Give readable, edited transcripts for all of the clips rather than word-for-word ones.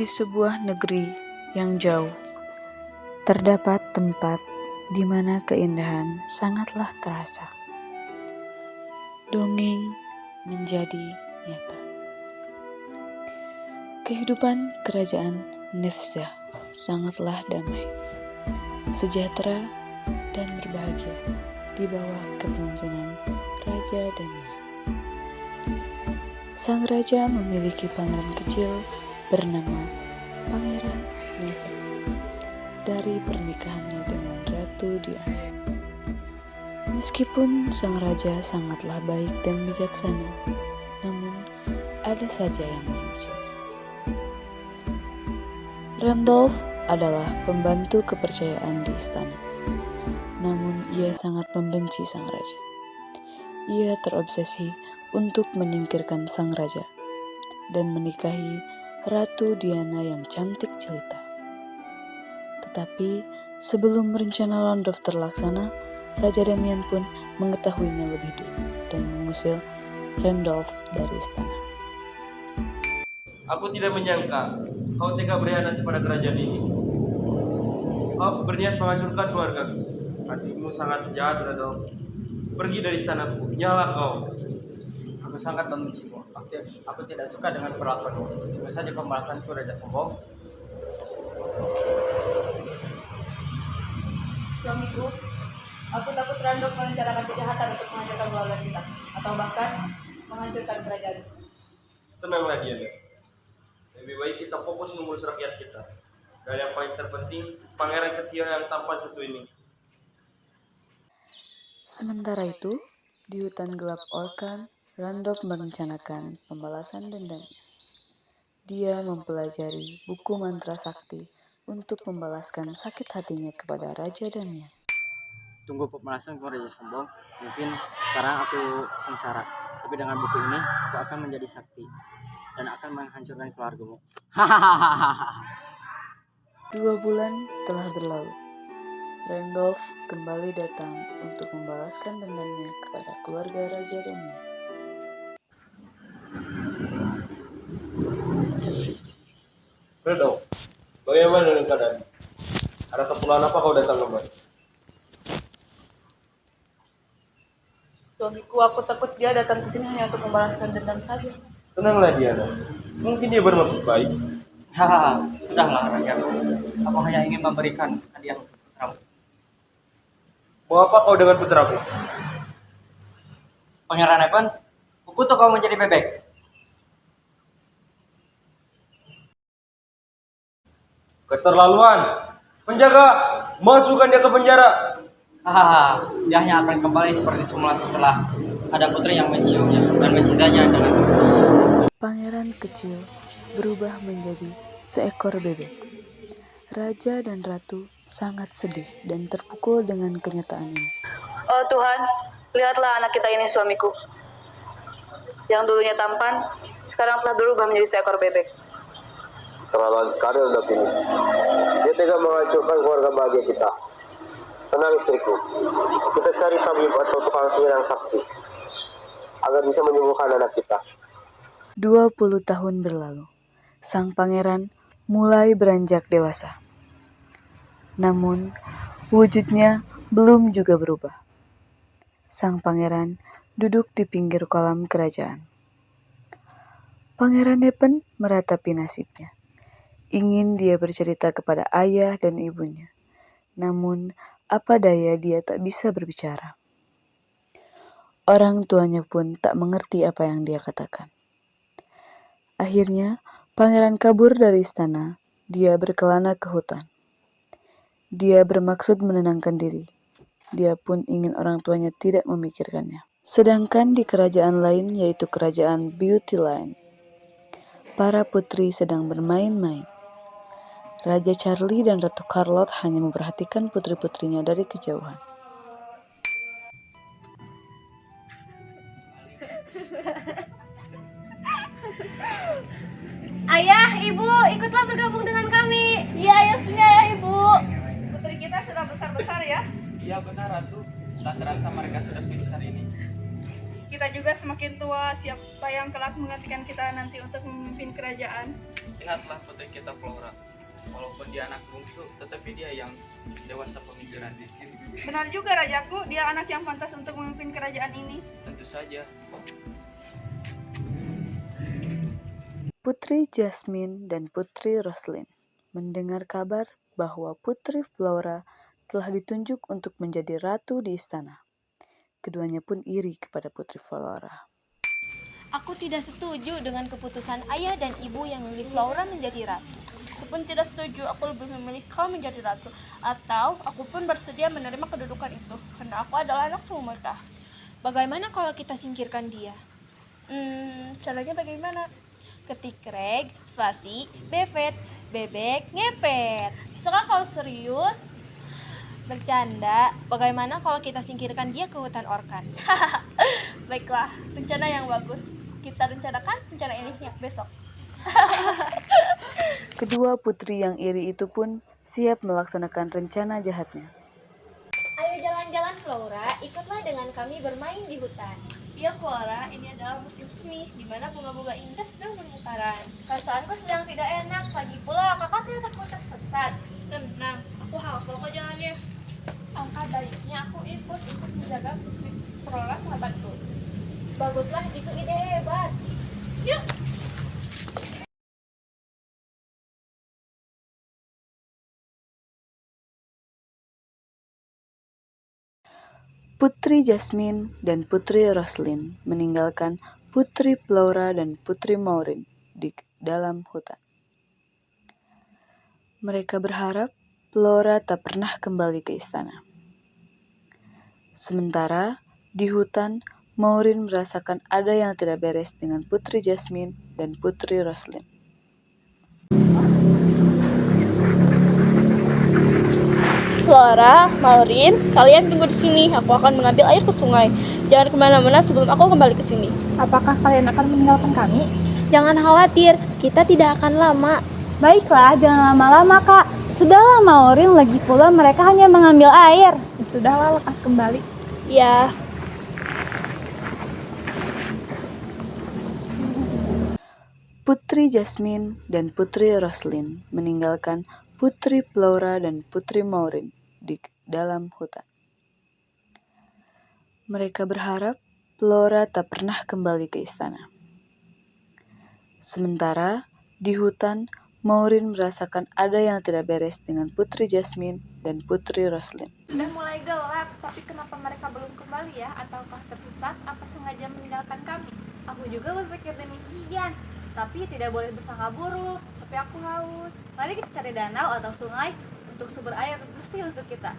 Di sebuah negeri yang jauh, terdapat tempat di mana keindahan sangatlah terasa. Dongeng menjadi nyata. Kehidupan kerajaan Nefza sangatlah damai, sejahtera, dan berbahagia di bawah kepemimpinan Raja Danya. Sang raja memiliki pangeran kecil bernama Pangeran Neva dari pernikahannya dengan Ratu Diana. Meskipun sang raja sangatlah baik dan bijaksana, namun ada saja yang membenci. Randolph adalah pembantu kepercayaan di istana, namun ia sangat membenci sang raja. Ia terobsesi untuk menyingkirkan sang raja dan menikahi Ratu Diana yang cantik jelita. Tetapi sebelum rencana Randolph terlaksana, Raja Damian pun mengetahuinya lebih dulu dan mengusir Randolph dari istana. Aku tidak menyangka kau tega berkhianat pada kerajaan ini. Kau berniat menghancurkan keluargaku. Hatimu sangat jahat, Randolph. Pergi dari istanaku, nyala kau. Aku sangat membencimu. Aku tidak suka dengan perlakuanmu. Cuma saja pembalasanku, Raja Sombong. Suamiku, aku takut Randolph merencanakan kejahatan untuk menghancurkan keluarga kita, atau bahkan menghancurkan kerajaan. Tenanglah Diana. Lebih baik kita fokus mengurus rakyat kita. Dan yang paling terpenting, pangeran kecil yang tampan satu ini. Sementara itu, di hutan gelap Orkan, Randolph merencanakan pembalasan dendamnya. Dia mempelajari buku mantra sakti untuk membalaskan sakit hatinya kepada Raja Damian. Tunggu pembalasan ku, Raja Sombong. Mungkin sekarang aku sengsara, tapi dengan buku ini aku akan menjadi sakti dan akan menghancurkan keluargamu. 2 bulan telah berlalu. Randolph kembali datang untuk membalaskan dendamnya kepada keluarga Raja Damian. Randolph, bagaimana dengan keadaan? Ada keperluan apa kau datang kemari? Suamiku, aku takut dia datang ke sini hanya untuk membalaskan dendam saja. Tenanglah Diana. Mungkin dia bermaksud baik. Hahaha, sudahlah rakyat. Aku hanya ingin memberikan hadiah untuk putramu. Mau apa kau dengan putraku? Pangeran Evan, kukutuk kau menjadi bebek. Keterlaluan. Penjaga, masukkan dia ke penjara. Hahaha, dia hanya akan kembali seperti semula setelah ada putri yang menciumnya dan mencintainya dengan tulus. Pangeran kecil berubah menjadi seekor bebek. Raja dan ratu sangat sedih dan terpukul dengan kenyataan ini. Oh Tuhan, lihatlah anak kita ini, suamiku. Yang dulunya tampan, sekarang telah berubah menjadi seekor bebek. Terlaluan sekali untuk ini. Dia tega menghancurkan keluarga bahagia kita. Tenang istriku, kita cari tabib atau tukang sihir yang sakti agar bisa menyembuhkan anak kita. 20 tahun berlalu. Sang pangeran mulai beranjak dewasa. Namun, wujudnya belum juga berubah. Sang pangeran duduk di pinggir kolam kerajaan. Pangeran Evan meratapi nasibnya. Ingin dia bercerita kepada ayah dan ibunya. Namun, apa daya dia tak bisa berbicara. Orang tuanya pun tak mengerti apa yang dia katakan. Akhirnya, pangeran kabur dari istana. Dia berkelana ke hutan. Dia bermaksud menenangkan diri. Dia pun ingin orang tuanya tidak memikirkannya. Sedangkan di kerajaan lain, yaitu kerajaan Beautyland, para putri sedang bermain-main. Raja Charlie dan Ratu Charlotte hanya memperhatikan putri-putrinya dari kejauhan. Ayah, ibu, ikutlah bergabung dengan kami. Iya, ayah, sini ayah, ibu. Putri kita sudah besar-besar ya. Iya benar Ratu, tak terasa mereka sudah sebesar ini. Kita juga semakin tua, siapa yang kelak menggantikan kita nanti untuk memimpin kerajaan? Lihatlah putri kita Flora. Walaupun dia anak bungsu, tetapi dia yang dewasa pemikiran. Benar juga rajaku, dia anak yang pantas untuk memimpin kerajaan ini. Tentu saja. Putri Jasmine dan Putri Roslyn mendengar kabar bahwa Putri Flora telah ditunjuk untuk menjadi ratu di istana. Keduanya pun iri kepada Putri Flora. Aku tidak setuju dengan keputusan ayah dan ibu yang memilih Flora menjadi ratu. Aku pun tidak setuju, aku lebih memilih kau menjadi ratu. Atau aku pun bersedia menerima kedudukan itu, karena aku adalah anak sulung mereka. Bagaimana kalau kita singkirkan dia? Caranya bagaimana? Ketik reg, spasi, bevet, bebek, ngepet. Bisakah kau serius? Bercanda, bagaimana kalau kita singkirkan dia ke hutan Orkan? Baiklah, rencana yang bagus. Kita rencanakan rencana ini besok. Kedua putri yang iri itu pun siap melaksanakan rencana jahatnya. Ayo jalan-jalan Flora, ikutlah dengan kami bermain di hutan. Iya Flora, ini adalah musim semi, di mana bunga-bunga indah sedang bermekaran. Perasaanku sedang tidak enak, lagi pula kakak tidak takut tersesat. Tenang, aku hafal kok jalannya. Angka baiknya aku ikut menjaga Flora sahabatku. Baguslah, itu ide hebat. Yuk. Putri Jasmine dan Putri Roslyn meninggalkan Putri Flora dan Putri Maureen di dalam hutan. Mereka berharap Flora tak pernah kembali ke istana. Sementara di hutan, Maureen merasakan ada yang tidak beres dengan Putri Jasmine dan Putri Roslyn. Flora, Maureen, kalian tunggu di sini. Aku akan mengambil air ke sungai. Jangan kemana-mana sebelum aku kembali ke sini. Apakah kalian akan meninggalkan kami? Jangan khawatir, kita tidak akan lama. Baiklah, jangan lama-lama kak. Sudahlah Maureen, lagi pula mereka hanya mengambil air. Ya, sudahlah, lekas kembali. Ya. Putri Jasmine dan Putri Roslyn meninggalkan Putri Flora dan Putri Maureen di dalam hutan. Mereka berharap Flora tak pernah kembali ke istana. Sementara di hutan, Maureen merasakan ada yang tidak beres dengan Putri Jasmine dan Putri Roslyn. Sudah mulai gelap, tapi kenapa mereka belum kembali ya? Ataukah tersesat atau sengaja meninggalkan kami? Aku juga berpikir demikian, tapi tidak boleh bersangka buruk. Tapi aku haus. Mari kita cari danau atau sungai untuk sumber air bersih untuk kita.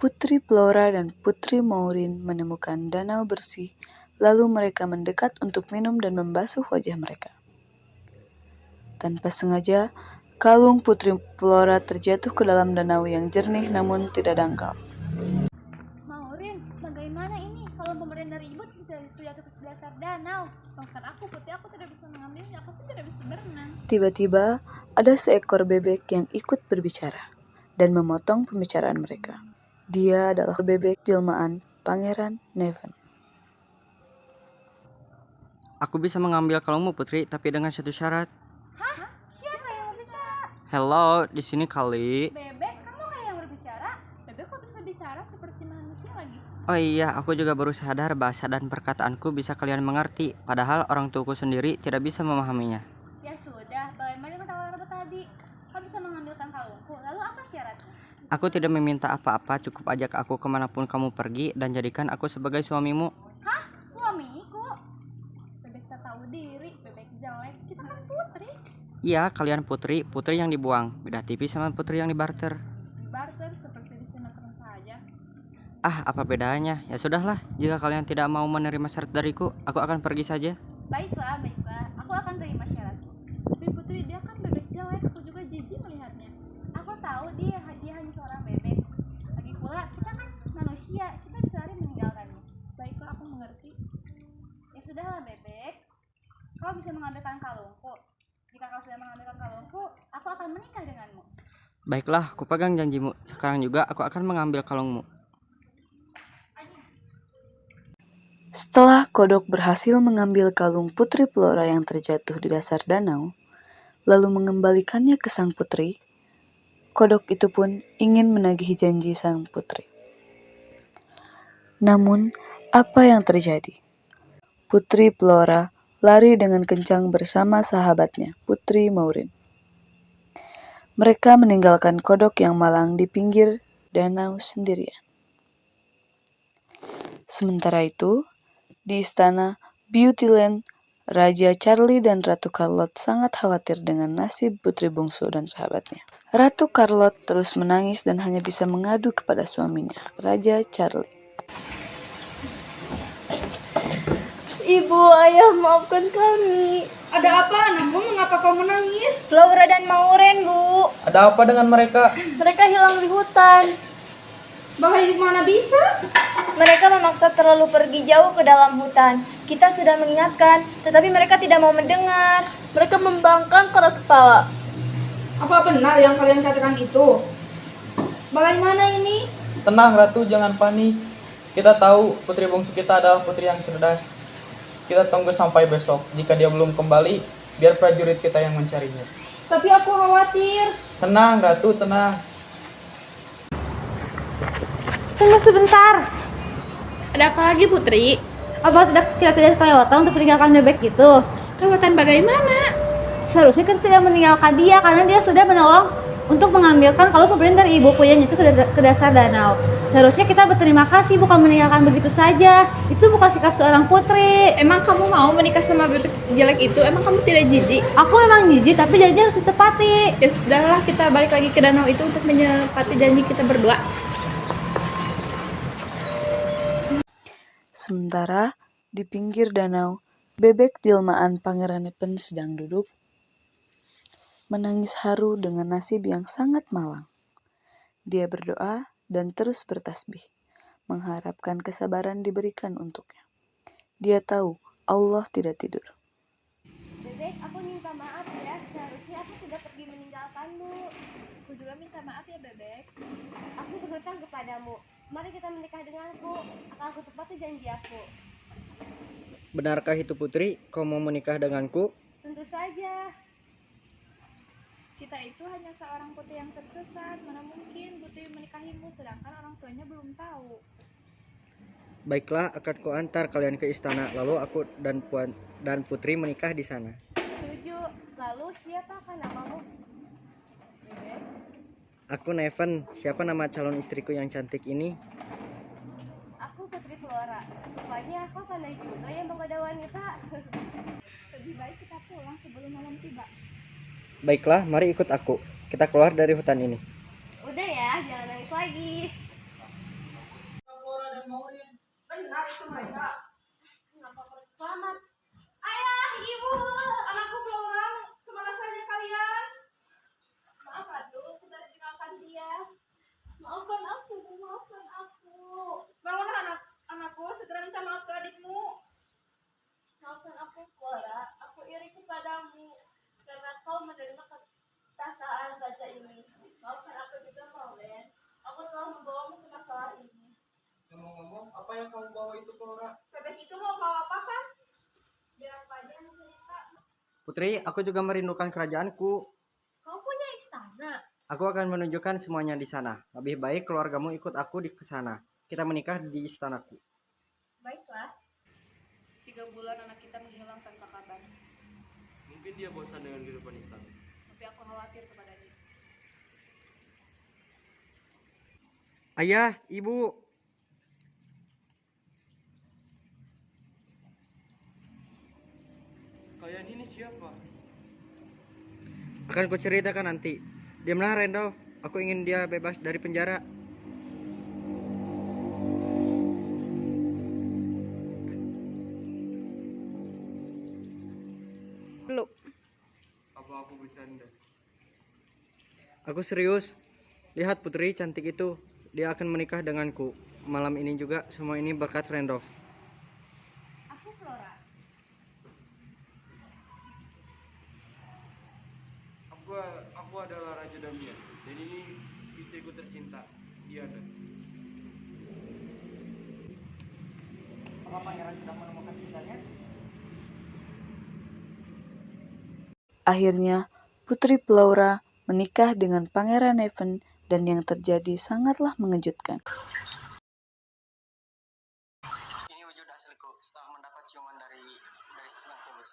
Putri Flora dan Putri Maureen menemukan danau bersih. Lalu mereka mendekat untuk minum dan membasuh wajah mereka. Tanpa sengaja, kalung Putri Flora terjatuh ke dalam danau yang jernih namun tidak dangkal. Maureen, bagaimana ini? Kalau pemberian dari ibu tidak terjatuh ke dasar danau. Maafkan aku, Putri, aku tidak bisa mengambilnya. Aku pun tidak bisa berenang. Tiba-tiba, ada seekor bebek yang ikut berbicara dan memotong pembicaraan mereka. Dia adalah bebek jelmaan Pangeran Neven. Aku bisa mengambil kalungmu Putri, tapi dengan satu syarat. Hah? Siapa yang berbicara? Hello, di sini kali. Bebek, kamu kayak yang berbicara? Bebek kok bisa bicara seperti manusia lagi? Oh iya, aku juga baru sadar bahasa dan perkataanku bisa kalian mengerti, padahal orang tuaku sendiri tidak bisa memahaminya. Ya sudah, bagaimana dengan tawaran tadi? Kau bisa mengambilkan kalungku, lalu apa syaratnya? Aku tidak meminta apa-apa, cukup ajak aku kemanapun kamu pergi dan jadikan aku sebagai suamimu. Hah? Suamiku? Bebek tak tahu diri, bebek jelek. Kita kan putri. Iya, kalian putri, putri yang dibuang. Beda tipis sama putri yang dibarter. Barter seperti di sinetron saja. Ah, apa bedanya? Ya sudahlah, jika kalian tidak mau menerima syarat dariku, aku akan pergi saja. Baiklah, baiklah. Aku akan terima syaratmu. Tapi putri, dia kan bebek jelek. Aku juga jijik melihatnya. Aku tahu dia hanya seorang bebek. Lagi pula, kita kan manusia. Kita bisa lari meninggalkannya. Baiklah, aku mengerti. Ya sudahlah, bebek. Kau bisa mengambilkan kalungku. Jika kau sudah mengambilkan kalungku, aku akan menikah denganmu. Baiklah, aku pegang janjimu. Sekarang juga aku akan mengambil kalungmu. Setelah kodok berhasil mengambil kalung Putri Flora yang terjatuh di dasar danau, lalu mengembalikannya ke sang putri, kodok itu pun ingin menagih janji sang putri. Namun, apa yang terjadi? Putri Flora lari dengan kencang bersama sahabatnya, Putri Maureen. Mereka meninggalkan kodok yang malang di pinggir danau sendirian. Sementara itu, di istana Beautyland, Raja Charlie dan Ratu Charlotte sangat khawatir dengan nasib putri bungsu dan sahabatnya. Ratu Charlotte terus menangis dan hanya bisa mengadu kepada suaminya, Raja Charlie. Ibu, ayah, maafkan kami. Ada apa anakku? Mengapa kau menangis? Flora dan Maureen, Bu. Ada apa dengan mereka? Mereka hilang di hutan. Bagaimana bisa? Mereka memaksa terlalu pergi jauh ke dalam hutan. Kita sudah mengingatkan, tetapi mereka tidak mau mendengar. Mereka membangkang keras kepala. Apa benar yang kalian katakan itu? Bagaimana ini? Tenang Ratu, jangan panik. Kita tahu putri bungsu kita adalah putri yang cerdas. Kita tunggu sampai besok. Jika dia belum kembali, biar prajurit kita yang mencarinya. Tapi aku khawatir. Tenang Ratu, tenang. Tunggu sebentar. Ada apa lagi, Putri? Apa kita tidak kelewatan untuk meninggalkan bebek itu? Kelewatan bagaimana? Seharusnya kita tidak meninggalkan dia karena dia sudah menolong untuk mengambilkan kalung pemberian dari ibu puyanya itu ke dasar danau. Seharusnya kita berterima kasih, bukan meninggalkan begitu saja. Itu bukan sikap seorang putri. Emang kamu mau menikah sama bebek jelek itu? Emang kamu tidak jijik? Aku memang jijik, tapi janji harus ditepati. Ya sudahlah, kita balik lagi ke danau itu untuk menepati janji kita berdua. Sementara di pinggir danau, bebek jelmaan Pangeran Nepen sedang duduk menangis haru dengan nasib yang sangat malang. Dia berdoa dan terus bertasbih, mengharapkan kesabaran diberikan untuknya. Dia tahu Allah tidak tidur. Bebek, aku minta maaf ya. Seharusnya aku sudah pergi meninggalkanmu. Aku juga minta maaf ya, Bebek. Aku berhutang kepadamu. Mari kita menikah denganku. Akan aku tepati janji aku. Benarkah itu Putri? Kau mau menikah denganku? Tentu saja. Kita itu hanya seorang putri yang tersesat. Mana mungkin Putri menikahimu sedangkan orang tuanya belum tahu. Baiklah, akan kuantar kalian ke istana. Lalu aku dan Putri menikah di sana. Setuju. Lalu siapa akan namamu? Bebek. Aku Neven. Siapa nama calon istriku yang cantik ini? Aku Putri Flora. Rupanya aku pandai juga yang menggoda wanita. Lebih baik kita pulang sebelum malam tiba. Baiklah, mari ikut aku. Kita keluar dari hutan ini. Udah ya, jangan nangis lagi. Benar itu mereka. Selamat. Ayah, ibu, anakku Flora, kemana saja kalian? Maaf Ratu, kita ditinggalkan dia. Maafkan aku, maafkan aku. Bangunlah anakku, segera minta maaf ke adikmu. Maafkan aku, Flora. Aku iri kepadamu karena kau menerima ketataan raja ini. Maafkan aku juga, Maureen. Aku telah membawamu ke masalah ini. Ngomong-ngomong, apa yang kamu bawa itu, Flora? Bebek itu mau kau apakan? Biar aku aja yang cerita. Putri, aku juga merindukan kerajaanku. Kau punya istana. Aku akan menunjukkan semuanya di sana. Lebih baik keluargamu ikut aku ke sana. Kita menikah di istanaku. Baiklah. 3 bulan anak kita menghilang tanpa kabar. Mungkin dia bosan dengan kehidupan istana. Tapi aku khawatir kepada dia. Ayah, ibu. Kalian ini siapa? Akan kuceritakan nanti. Diamlah Randolph. Aku ingin dia bebas dari penjara. Belum. Apa aku bercanda? Aku serius. Lihat Putri cantik itu. Dia akan menikah denganku. Malam ini juga. Semua ini berkat Randolph. Aku Flora. Aku adalah Raja Damian. Dan ini istriku tercinta, Diana. Apakah pangeran sudah menemukan cintanya? Akhirnya, Putri Plaura menikah dengan Pangeran Evan dan yang terjadi sangatlah mengejutkan. Ini wujud asliku setelah mendapat ciuman dari silang tulus.